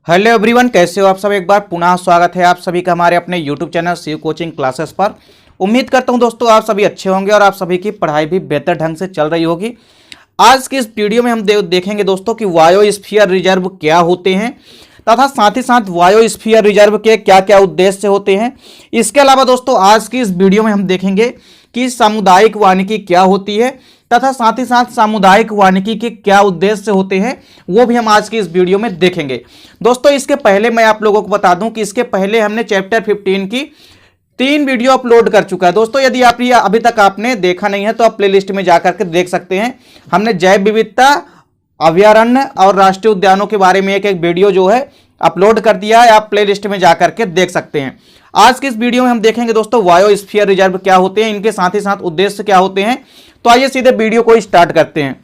Hello everyone, कैसे हो आप सब। एक बार पुनः स्वागत है आप सभी का हमारे अपने YouTube channel Shiv coaching classes पर। उम्मीद करता हूं दोस्तों आप सभी अच्छे होंगे और आप सभी की पढ़ाई भी बेहतर ढंग से चल रही होगी। आज की इस वीडियो में हम देखेंगे दोस्तों कि बायोस्फीयर रिजर्व क्या होते हैं तथा साथ ही साथ बायोस्फीयर रिजर्व के क्या क्या उद्देश्य होते हैं। इसके अलावा दोस्तों आज की इस वीडियो में हम देखेंगे कि सामुदायिक वानिकी क्या होती है तथा साथ ही साथ सामुदायिक वानिकी के क्या उद्देश्य होते हैं, वो भी हम आज की इस वीडियो में देखेंगे। दोस्तों इसके पहले मैं आप लोगों को बता दूं कि इसके पहले हमने चैप्टर 15 की 3 वीडियो अपलोड कर चुका है। दोस्तों यदि आप ये अभी तक आपने देखा नहीं है तो आप प्लेलिस्ट में जाकर के देख सकते हैं। हमने जैव विविधता, अभयारण्य और राष्ट्रीय उद्यानों के बारे में एक वीडियो जो है अपलोड कर दिया है, आप प्लेलिस्ट में जाकर के देख सकते हैं। आज की इस वीडियो में हम देखेंगे दोस्तों बायोस्फीयर रिजर्व क्या होते हैं, इनके साथ ही साथ उद्देश्य क्या होते हैं। तो आइए सीधे वीडियो को स्टार्ट करते हैं।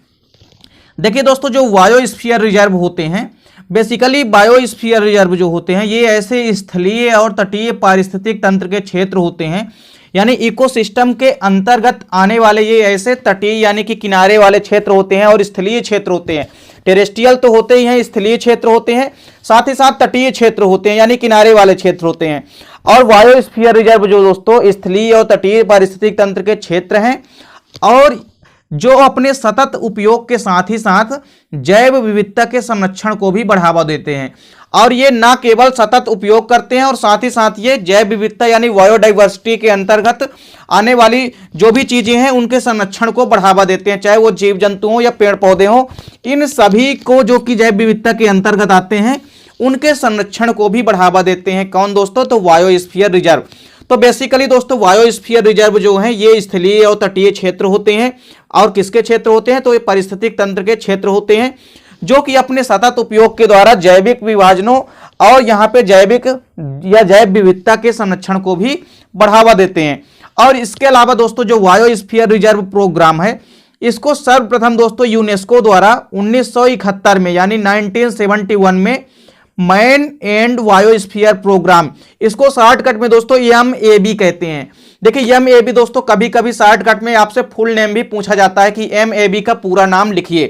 देखिए दोस्तों, जो बायोस्फीयर रिजर्व होते हैं, बेसिकली बायोस्फीयर रिजर्व जो होते हैं ये ऐसे स्थलीय और तटीय पारिस्थितिक तंत्र के क्षेत्र होते हैं, यानी इकोसिस्टम के अंतर्गत आने वाले ये ऐसे तटीय यानी कि किनारे वाले क्षेत्र होते हैं और स्थलीय क्षेत्र होते हैं। टेरेस्ट्रियल तो होते ही हैं, स्थलीय क्षेत्र होते हैं, साथ ही साथ तटीय क्षेत्र होते हैं यानी किनारे वाले क्षेत्र होते हैं। और बायोस्फीयर रिजर्व जो दोस्तों स्थलीय और तटीय पारिस्थितिक तंत्र के क्षेत्र हैं और जो अपने सतत उपयोग के साथ ही साथ जैव विविधता के संरक्षण को भी बढ़ावा देते हैं। और ये ना केवल सतत उपयोग करते हैं और साथ ही साथ ये जैव विविधता यानी बायोडाइवर्सिटी के अंतर्गत आने वाली जो भी चीजें हैं उनके संरक्षण को बढ़ावा देते हैं, चाहे वो जीव जंतु हो या पेड़ पौधे हो। इन सभी को जो कि जैव विविधता के अंतर्गत आते हैं उनके संरक्षण को भी बढ़ावा देते हैं। कौन दोस्तों? तो बायोस्फीयर रिजर्व। तो बेसिकली दोस्तों बायोस्फीयर रिजर्व जो है ये स्थलीय और तटीय क्षेत्र होते हैं। और किसके क्षेत्र होते हैं? तो ये पारिस्थितिक तंत्र के क्षेत्र होते हैं जो कि अपने सतत उपयोग के द्वारा जैविक विभाजनों और यहाँ पे जैविक या जैव विविधता के संरक्षण को भी बढ़ावा देते हैं। और इसके अलावा दोस्तों जो बायोस्फीयर रिजर्व प्रोग्राम है इसको सर्वप्रथम दोस्तों यूनेस्को द्वारा 1971 में यानी 1971 में मैन एंड बायोस्फीयर प्रोग्राम, इसको शॉर्टकट में दोस्तों MAB कहते हैं। देखिए MAB दोस्तों कभी कभी शॉर्टकट में आपसे फुल नेम भी पूछा जाता है कि MAB का पूरा नाम लिखिए।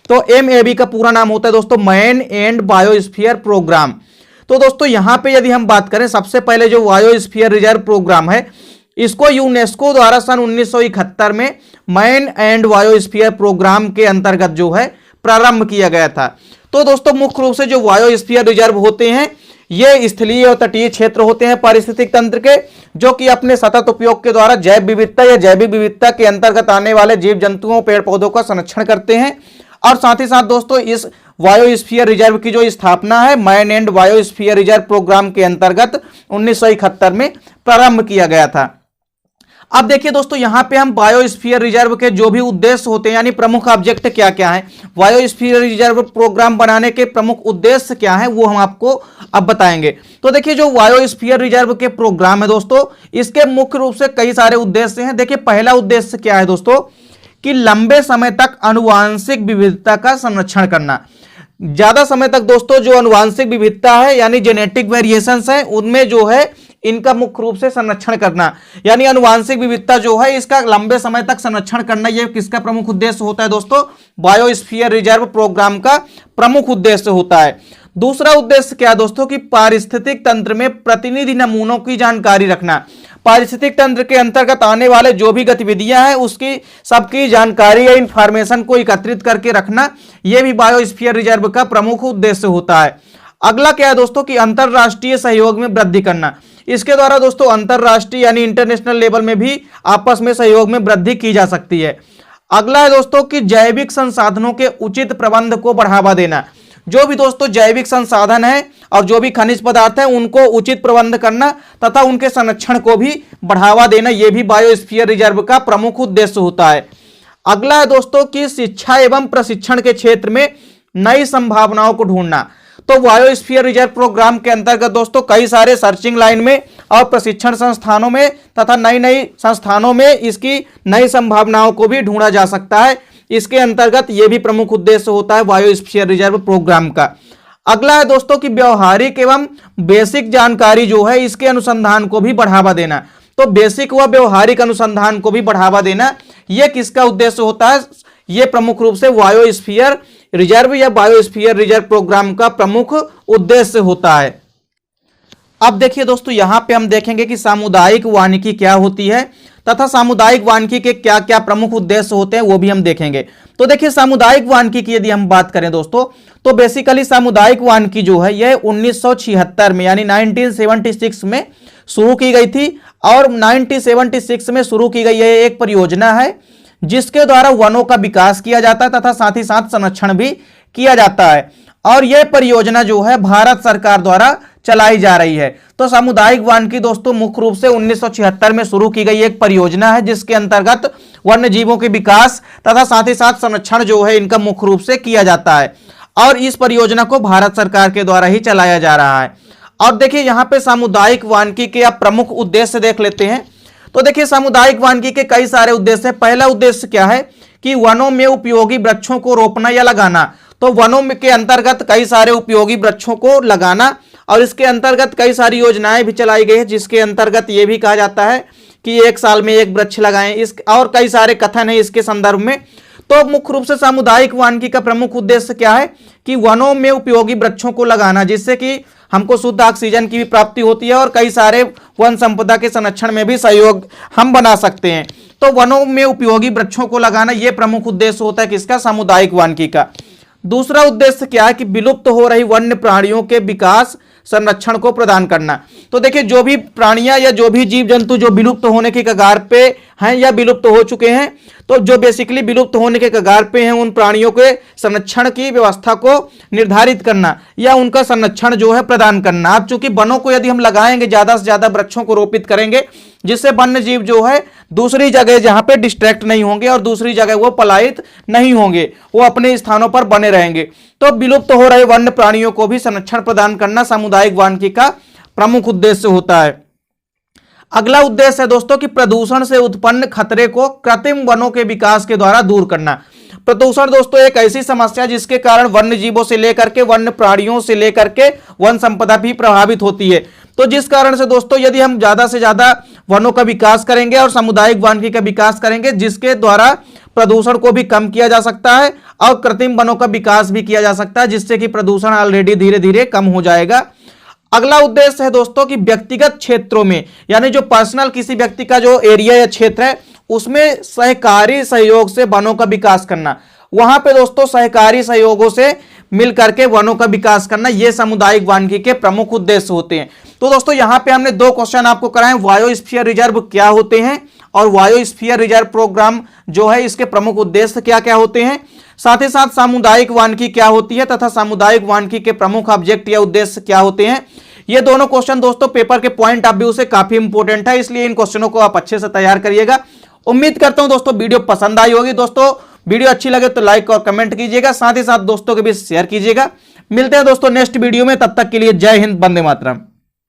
तो MAB का पूरा नाम होता है दोस्तों मैन एंड बायोस्फीयर प्रोग्राम। तो दोस्तों यहां पे यदि हम बात करें, सबसे पहले जो बायोस्फीयर रिजर्व प्रोग्राम है इसको यूनेस्को द्वारा सन 1971 में मैन एंड बायोस्फीयर प्रोग्राम के अंतर्गत जो है प्रारंभ किया गया था। तो दोस्तों मुख्य रूप से जो बायोस्फीयर रिजर्व होते हैं ये स्थलीय और तटीय क्षेत्र होते हैं पारिस्थितिक तंत्र के, जो कि अपने सतत उपयोग के द्वारा जैव विविधता या जैविक विविधता के अंतर्गत आने वाले जीव जंतुओं पेड़ पौधों का संरक्षण करते हैं। और साथ ही साथ दोस्तों इस बायोस्फीयर रिजर्व की जो स्थापना है man and biosphere reserve programme के अंतर्गत 1971 में प्रारंभ किया गया था। अब देखिए दोस्तों यहां पे हम बायोस्फीयर रिजर्व के जो भी उद्देश्य होते हैं यानी प्रमुख ऑब्जेक्ट क्या क्या है, बायोस्फीयर रिजर्व प्रोग्राम बनाने के प्रमुख उद्देश्य क्या है वो हम आपको अब बताएंगे। तो देखिए जो बायोस्फीयर रिजर्व के प्रोग्राम है दोस्तों इसके मुख्य रूप से कई सारे उद्देश्य हैं। देखिए पहला उद्देश्य क्या है दोस्तों कि लंबे समय तक आनुवांशिक विविधता का संरक्षण करना। ज्यादा समय तक दोस्तों जो आनुवांशिक विविधता है यानी जेनेटिक वेरिएशंस है उनमें जो है इनका मुख्य रूप से संरक्षण करना, यानी आनुवांशिक विविधता जो है इसका लंबे समय तक संरक्षण करना, यह किसका प्रमुख उद्देश्य होता है दोस्तों? बायोस्फीयर रिजर्व प्रोग्राम का प्रमुख उद्देश्य होता है। दूसरा उद्देश्य क्या है दोस्तों कि पारिस्थितिक तंत्र में प्रतिनिधि नमूनों की जानकारी रखना। पारिस्थितिक तंत्र के अंतर्गत आने वाले जो भी गतिविधियां हैं उसकी सबकी जानकारी या इंफॉर्मेशन को एकत्रित करके रखना, यह भी बायोस्फीयर रिजर्व का प्रमुख उद्देश्य होता है। अगला क्या है दोस्तों कि अंतरराष्ट्रीय सहयोग में वृद्धि करना। इसके द्वारा दोस्तों अंतरराष्ट्रीय यानी इंटरनेशनल लेवल में भी आपस में सहयोग में वृद्धि की जा सकती है। अगला है दोस्तों कि जैविक संसाधनों के उचित प्रबंध को बढ़ावा देना। जो भी दोस्तों जैविक संसाधन है और जो भी खनिज पदार्थ है उनको उचित प्रबंध करना तथा उनके संरक्षण को भी बढ़ावा देना, यह भी बायोस्फीयर रिजर्व का प्रमुख उद्देश्य होता है। अगला है दोस्तों कि शिक्षा एवं प्रशिक्षण के क्षेत्र में नई संभावनाओं को ढूंढना। तो बायोस्फीयर रिजर्व प्रोग्राम के अंतर्गत दोस्तों कई सारे सर्चिंग लाइन में और प्रशिक्षण संस्थानों में तथा नई नई संस्थानों में इसकी नई संभावनाओं को भी ढूंढा जा सकता है। इसके अंतर्गत यह भी प्रमुख उद्देश्य होता है बायोस्फीयर रिजर्व प्रोग्राम का। अगला है दोस्तों कि व्यवहारिक एवं बेसिक जानकारी जो है इसके अनुसंधान को भी बढ़ावा देना। तो बेसिक व व्यवहारिक अनुसंधान को भी बढ़ावा देना, यह किसका उद्देश्य होता है? ये प्रमुख रूप से बायोस्फीयर रिजर्व या बायोस्फीयर रिजर्व प्रोग्राम का प्रमुख उद्देश्य होता है। अब देखिए दोस्तों, यहां पे हम देखेंगे कि सामुदायिक वानिकी क्या होती है तथा सामुदायिक वानिकी के क्या क्या प्रमुख उद्देश्य होते हैं वो भी हम देखेंगे। तो देखिए, सामुदायिक वानिकी की यदि हम बात करें दोस्तों, तो बेसिकली सामुदायिक वानिकी जो है यह 1976 में यानी 1976 में शुरू की गई थी। और 1976 में शुरू की गई यह एक परियोजना है जिसके द्वारा वनों का विकास किया जाता है तथा साथ ही साथ संरक्षण भी किया जाता है। और यह परियोजना जो है भारत सरकार द्वारा चलाई जा रही है। तो सामुदायिक वानिकी दोस्तों मुख्य रूप से 1976 में शुरू की गई एक परियोजना है जिसके अंतर्गत वन्य जीवों के विकास तथा साथ ही साथ संरक्षण जो है इनका मुख्य रूप से किया जाता है। और इस परियोजना को भारत सरकार के द्वारा ही चलाया जा रहा है। और देखिए, यहां पे सामुदायिक वानिकी के आप प्रमुख उद्देश्य देख लेते हैं। तो देखिए, सामुदायिक वानिकी के कई सारे उद्देश्य हैं। पहला उद्देश्य क्या है कि वनों में उपयोगी वृक्षों को रोपना या लगाना। तो वनों के अंतर्गत कई सारे उपयोगी वृक्षों को लगाना, और इसके अंतर्गत कई सारी योजनाएं भी चलाई गई है जिसके अंतर्गत यह भी कहा जाता है कि 1 साल में 1 वृक्ष लगाएं। इस और कई सारे कथन है इसके संदर्भ में। तो मुख्य रूप से सामुदायिक वानिकी का प्रमुख उद्देश्य क्या है कि वनों में उपयोगी वृक्षों को लगाना, जिससे कि हमको शुद्ध ऑक्सीजन की भी प्राप्ति होती है और कई सारे वन संपदा के संरक्षण में भी सहयोग हम बना सकते हैं। तो वनों में उपयोगी वृक्षों को लगाना यह प्रमुख उद्देश्य होता है किसका, सामुदायिक वानिकी का। दूसरा उद्देश्य क्या है कि विलुप्त हो रही वन्य प्राणियों के विकास संरक्षण को प्रदान करना। तो देखिए, जो भी प्राणियां या जो भी जीव जंतु जो विलुप्त होने के कगार पे हैं या विलुप्त हो चुके हैं, तो जो बेसिकली विलुप्त होने के कगार पे हैं उन प्राणियों के संरक्षण की व्यवस्था को निर्धारित करना या उनका संरक्षण जो है प्रदान करना। अब चूंकि वनों को यदि हम लगाएंगे, ज्यादा से ज्यादा वृक्षों को रोपित करेंगे, जिससे वन्य जीव जो है दूसरी जगह जहां पे डिस्ट्रैक्ट नहीं होंगे और दूसरी जगह वो पलायित नहीं होंगे, वो अपने स्थानों पर बने रहेंगे। तो विलुप्त हो रहे वन्य प्राणियों को भी संरक्षण प्रदान करना सामुदायिक वानिकी का प्रमुख उद्देश्य होता है। अगला उद्देश्य है दोस्तों कि प्रदूषण से उत्पन्न खतरे को कृत्रिम वनों के विकास के द्वारा दूर करना। प्रदूषण दोस्तों एक ऐसी समस्या जिसके कारण वन्य जीवों से लेकर के वन्य प्राणियों से लेकर के वन संपदा भी प्रभावित होती है। तो जिस कारण से दोस्तों यदि हम ज्यादा से ज्यादा वनों का विकास करेंगे और सामुदायिक वानिकी का विकास करेंगे, जिसके द्वारा प्रदूषण को भी कम किया जा सकता है और कृत्रिम वनों का विकास भी किया जा सकता है, जिससे कि प्रदूषण ऑलरेडी धीरे धीरे कम हो जाएगा। अगला उद्देश्य है दोस्तों कि व्यक्तिगत क्षेत्रों में, यानी जो पर्सनल किसी व्यक्ति का जो एरिया या क्षेत्र है उसमें सहकारी सहयोग से वनों का विकास करना। वहां पे दोस्तों सहकारी सहयोगों से मिल करके वनों का विकास करना, ये सामुदायिक वानिकी के प्रमुख उद्देश्य होते हैं। तो दोस्तों यहां पे हमने 2 क्वेश्चन आपको कराए, बायोस्फीयर रिजर्व क्या होते हैं और बायोस्फीयर रिजर्व प्रोग्राम जो है इसके प्रमुख उद्देश्य क्या क्या होते हैं, साथ ही साथ सामुदायिक वानिकी क्या होती है तथा सामुदायिक वानिकी के प्रमुख ऑब्जेक्ट या उद्देश्य क्या होते हैं। ये दोनों क्वेश्चन दोस्तों पेपर के पॉइंट ऑफ व्यू से काफी इंपॉर्टेंट है, इसलिए इन क्वेश्चनों को आप अच्छे से तैयार करिएगा। उम्मीद करता हूं दोस्तों वीडियो पसंद आई होगी। दोस्तों वीडियो अच्छी लगे तो लाइक और कमेंट कीजिएगा, साथ ही साथ दोस्तों के बीच शेयर कीजिएगा। मिलते हैं दोस्तों नेक्स्ट वीडियो में, तब तक के लिए जय हिंद, वंदे मातरम।